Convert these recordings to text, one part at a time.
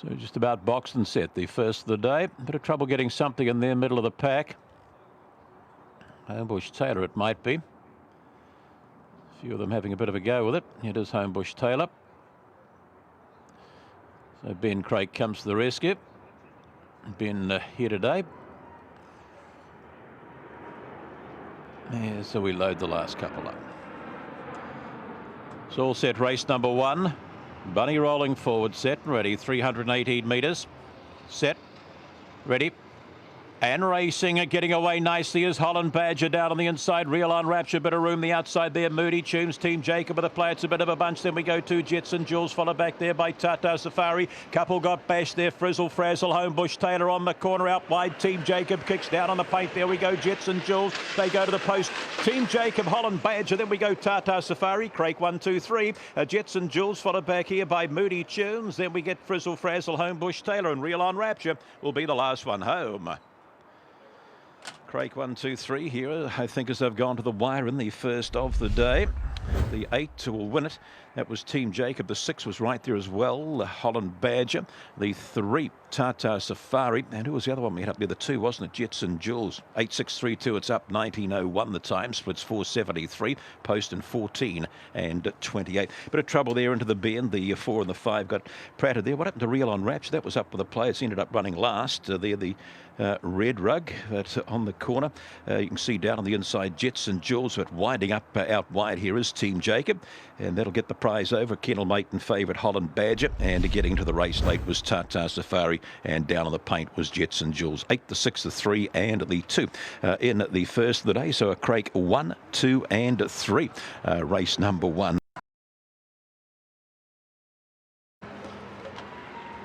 So just about boxed and set, the first of the day. A bit of trouble getting something in there, middle of the pack. Homebush Taylor it might be. A few of them having a bit of a go with it. It is Homebush Taylor. So Ben Craig comes to the rescue. Ben here today. Yeah, so we load the last couple up. It's all set, race number one. Bunny rolling forward, set and ready, 318 metres. Set, ready. And racing, getting away nicely is Holland Badger down on the inside. Real on Rapture, bit of room the outside there. Moody Tunes, Team Jacob with a play. It's a bit of a bunch. Then we go to Jetson Jules, followed back there by Tata Safari. Couple got bashed there. Frizzle Frazzle, Homebush Taylor on the corner out wide. Team Jacob kicks down on the paint. There we go, Jetson Jules. They go to the post. Team Jacob, Holland Badger. Then we go Tata Safari. Craig 1, 2, 3. Jetson Jules followed back here by Moody Tunes. Then we get Frizzle Frazzle, Homebush Taylor, and Real on Rapture will be the last one home. Craig 1, 2, 3 here, I think, as they've gone to the wire in the first of the day. The 8 will win it. That was Team Jacob. The 6 was right there as well. Holland Badger. The 3, Tata Safari. And who was the other one we had up there? The 2, wasn't it? Jetson Jules. 8632. It's up 1901. The time splits 473. Post and 14 and 28. Bit of trouble there into the bend. The 4 and the 5 got pratted there. What happened to Real on Rapture? That was up with the players. Ended up running last. There the red rug on the corner. You can see down on the inside Jetson Jules, but winding up out wide here is Team Jacob, and that'll get the prize over. Kennel Mate and favourite Holland Badger, and getting to the race late was Tata Safari, and down on the paint was Jetson Jules. 8, the 6, the 3 and the 2 in the first of the day. So a Craig 1, 2 and 3 race number 1.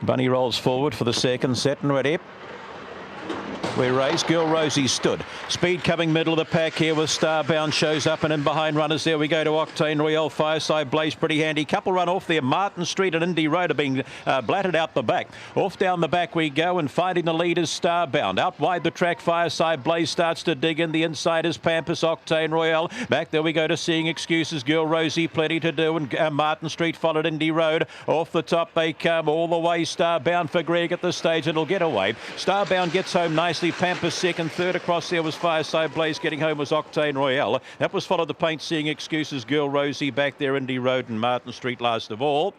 Bunny rolls forward for the second, set and ready. We race. Girl Rosie stood. Speed coming middle of the pack here with Starbound shows up and in behind runners. There we go to Octane Royale. Fireside Blaze pretty handy. Couple run off there. Martin Street and Indy Road are being blatted out the back. Off down the back we go, and finding the lead is Starbound. Out wide the track, Fireside Blaze starts to dig in. The inside is Pampas, Octane Royale. Back there we go to Seeing Excuses. Girl Rosie, plenty to do, and Martin Street followed Indy Road. Off the top they come all the way. Starbound for Greg at this stage. It'll get away. Starbound gets home nicely. Pampas second, third across there was Fireside Blaze. Getting home was Octane Royale. That was followed the paint, Seeing Excuses. Girl Rosie back there, Indy Road and Martin Street last of all.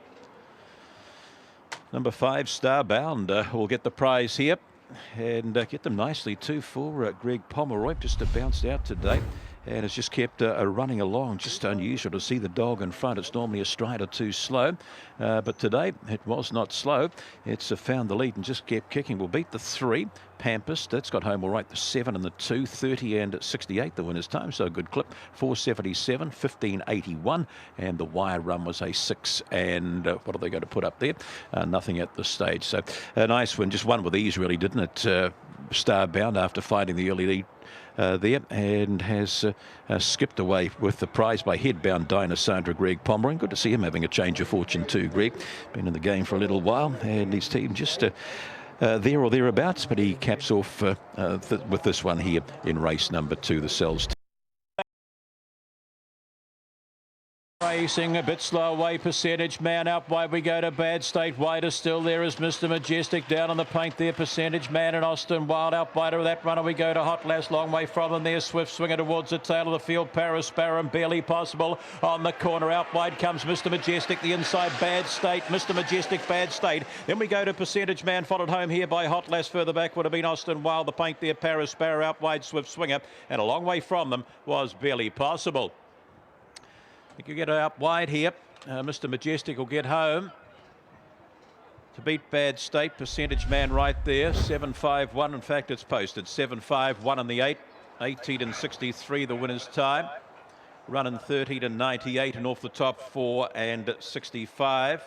Number 5, Starbound, will get the prize here and get them nicely too for Greg Pomeroy. Just bounced out today. And it's just kept running along. Just unusual to see the dog in front. It's normally a stride or two slow. But today it was not slow. It's found the lead and just kept kicking. Will beat the 3, Pampas. That's got home all right. The 7 and the 2, 30 and 68. The winner's time. So a good clip. 477, 1581. And the wire run was a 6. And what are they going to put up there? Nothing at this stage. So a nice win. Just one with ease, really, didn't it? Starbound after finding the early lead. There, and has skipped away with the prize by Headbound Dinosaur Greg Pomeroy. Good to see him having a change of fortune too, Greg. Been in the game for a little while, and his team just there or thereabouts, but he caps off with this one here in race number 2, the Cells. Racing a bit slow away, Percentage Man out wide we go to Bad State. Wider still there is Mr. Majestic down on the paint there. Percentage Man and Austin Wild out wider of that runner we go to Hot Lass, long way from them there. Swift swinger towards the tail of the field. Paris Sparrow and Barely Possible on the corner. Out wide comes Mr. Majestic, the inside Bad State. Mr. Majestic, Bad State. Then we go to Percentage Man, followed home here by Hot Lass. Further back would have been Austin Wild, the paint there. Paris Sparrow out wide, Swift swinger, and a long way from them was Barely Possible. I think you get out wide here. Mr. Majestic will get home to beat Bad State. Percentage Man right there. 7.51. In fact, it's posted 7.51 in the 8. 18 and 63 the winner's time. Running 13 and 98 and off the top 4 and 65.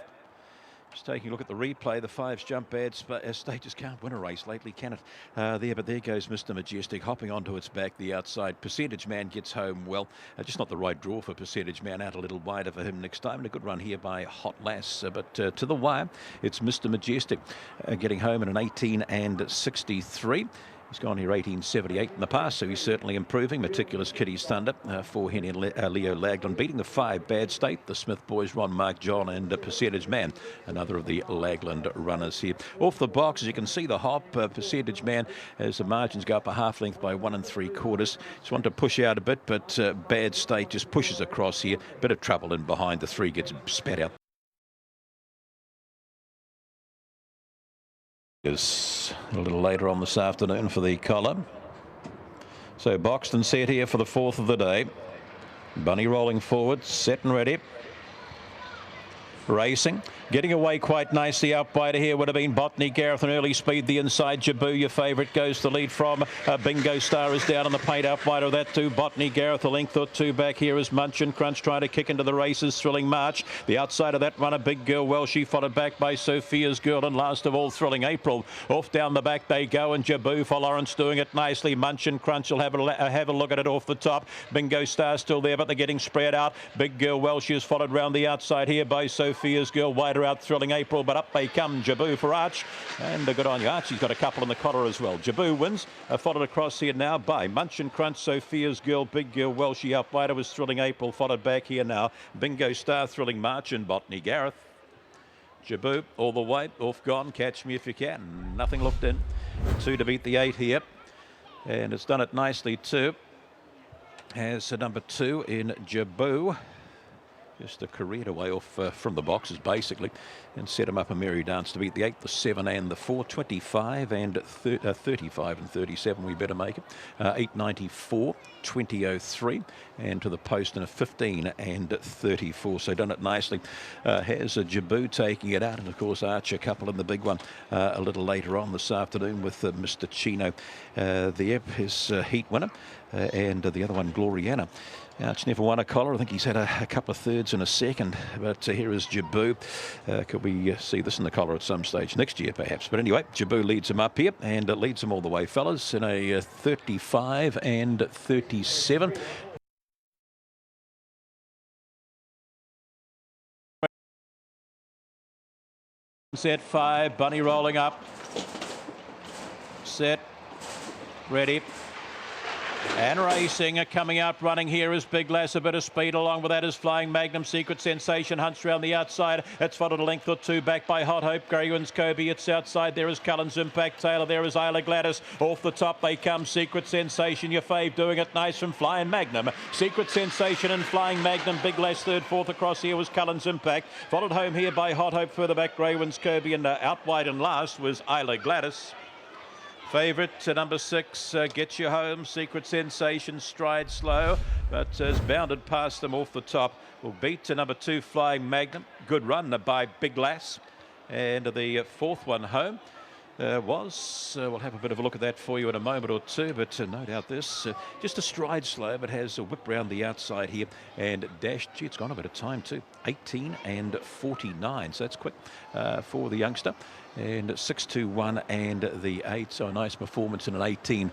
Just taking a look at the replay, the 5's jump Bad State just can't win a race lately, can it? But there goes Mr. Majestic hopping onto its back, the outside. Percentage Man gets home well. Just not the right draw for Percentage Man, out a little wider for him next time. And a good run here by Hot Lass. But to the wire, it's Mr. Majestic getting home in an 18 and 63. He's gone here 1878 in the past, so he's certainly improving. Meticulous Kitty's Thunder for Henny and Leo Lagland, beating the 5 Bad State, the Smith boys, Ron, Mark, John, and Percentage Man, another of the Lagland runners here. Off the box, as you can see, the hop, Percentage Man, as the margins go up a half length by 1 3/4. Just want to push out a bit, but Bad State just pushes across here. Bit of trouble in behind. The 3 gets spat out. Is a little later on this afternoon for the collar. So boxed and set here for the 4th of the day. Bunny rolling forward, set and ready. Racing, getting away quite nicely. Outbiter here would have been Botany Gareth, an early speed. The inside Jaboo, your favourite, goes to lead from Bingo Star is down on the paint. Outbiter of that too. Botany Gareth, a length or 2 back here is Munch and Crunch trying to kick into the races. Thrilling March. The outside of that runner, Big Girl Welshie, followed back by Sophia's Girl, and last of all Thrilling April. Off down the back they go, and Jaboo for Lawrence doing it nicely. Munch and Crunch will have a look at it off the top. Bingo Star still there, but they're getting spread out. Big Girl Welshie is followed round the outside here by Sophia's Girl. Wider out Thrilling April, but up they come. Jaboo for Arch, and good on you. Archie's got a couple in the collar as well. Jaboo wins, followed across here now by Munch and Crunch, Sophia's Girl, Big Girl Welshie. Outbiter was Thrilling April, followed back here now. Bingo Star, Thrilling March, and Botany Gareth. Jaboo all the way, off gone. Catch Me If You Can. Nothing looked in. 2 to beat the 8 here, and it's done it nicely too. Has number 2 in Jaboo. Just a careered away off from the boxes, basically, and set him up a merry dance to beat the 8, the 7, and the 4. 25 and 35 and 37. We better make it. 8.94, 20.03, and to the post in a 15 and 34. So done it nicely. Has a Jaboo taking it out, and of course Archer, a couple in the big one a little later on this afternoon with Mr. Chino. The Ebb, his heat winner, and the other one, Gloriana. Arch never won a collar. I think he's had a couple of thirds in a second, but here is Jaboo. Could we see this in the collar at some stage next year, perhaps? But anyway, Jaboo leads him up here, and leads him all the way, fellas, in a 35 and 37. Set 5, Bunny rolling up. Set, ready. And racing, coming out running here is Big Lass, a bit of speed. Along with that is Flying Magnum, Secret Sensation, hunts round the outside. It's followed a length or 2 back by Hot Hope, Greywan's Kobe. It's outside, there is Cullen's Impact, Taylor, there is Isla Gladys. Off the top they come, Secret Sensation, your fave, doing it nice from Flying Magnum. Secret Sensation and Flying Magnum, Big Lass third, 4th across here was Cullen's Impact. Followed home here by Hot Hope, further back Greywan's Kobe, and out wide and last was Isla Gladys. Favourite number 6, Get You Home, Secret Sensation, Stride Slow, but has bounded past them off the top. Will beat to number 2, Flying Magnum. Good run by Big Lass. And the 4th one home we'll have a bit of a look at that for you in a moment or two, but no doubt this, just a Stride Slow, but has a whip round the outside here and dashed. Gee, it's gone a bit of time too. 18 and 49, so that's quick for the youngster. And 6-2-1 and the 8, so a nice performance in an 18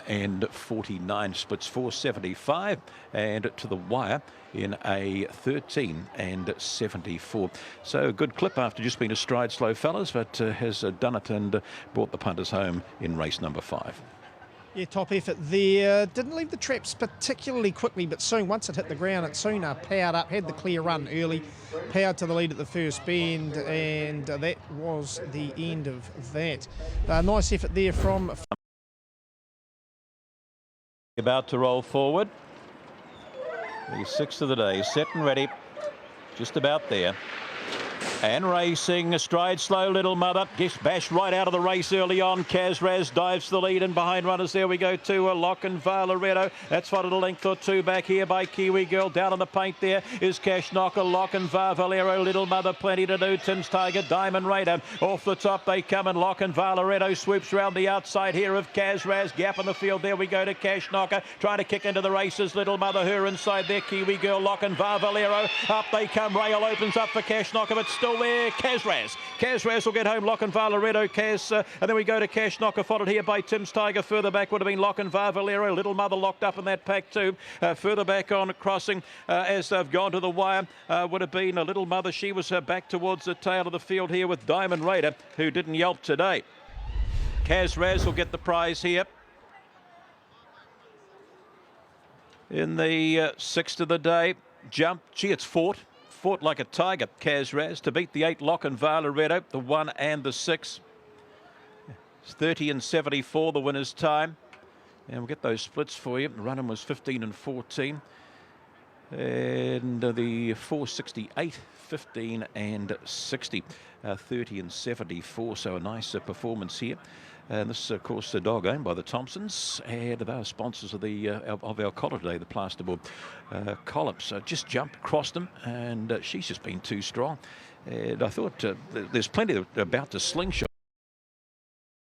and 49. Splits 4.75 and to the wire in a 13 and 74. So a good clip after just being a Stride Slow, fellas, but has done it and brought the punters home in race number 5. Yeah, top effort there. Didn't leave the traps particularly quickly, but soon, once it hit the ground, it soon powered up, had the clear run early, powered to the lead at the first bend, and that was the end of that. Nice effort there from... About to roll forward. The 6th of the day, set and ready, just about there. And racing, a Stride Slow, Little Mother gets bashed right out of the race early on. Kazraz dives to the lead, and behind runners there we go to Lochinvar Loretto. That's followed a length or 2 back here by Kiwi Girl. Down on the paint there is Cash Knocker, Lochinvar Valero, Little Mother, plenty to do. Tim's Tiger, Diamond Raider. Off the top they come, and Lochinvar Loretto swoops round the outside here of Kazraz. Gap in the field, there we go to Cash Knocker. Trying to kick into the races, Little Mother, her inside there, Kiwi Girl, Lochinvar Valero. Up they come, Rail opens up for Cash Knocker, but still there, Kazraz. Kazraz will get home, Lochinvar Loretto, Kaz, and then we go to Cash Knocker, followed here by Tim's Tiger. Further back would have been Lochinvar Valero, Little Mother locked up in that pack too. Further back on crossing, as they've gone to the wire, would have been a Little Mother. She was back towards the tail of the field here with Diamond Raider, who didn't yelp today. Kazraz will get the prize here. In the sixth of the day, jump. Gee, it's fought like a tiger, Kazraz, to beat the 8 Lochinvar Loretto, the 1 and the 6. It's 30 and 74, the winner's time. And we'll get those splits for you. Running was 15 and 14. And the 468, 15 and 60, 30 and 74. So a nice performance here. And this is, of course, the dog owned by the Thompsons, and they are sponsors of our collar today, the plasterboard columns. Just jumped, crossed them, and she's just been too strong. And I thought there's plenty about to slingshot.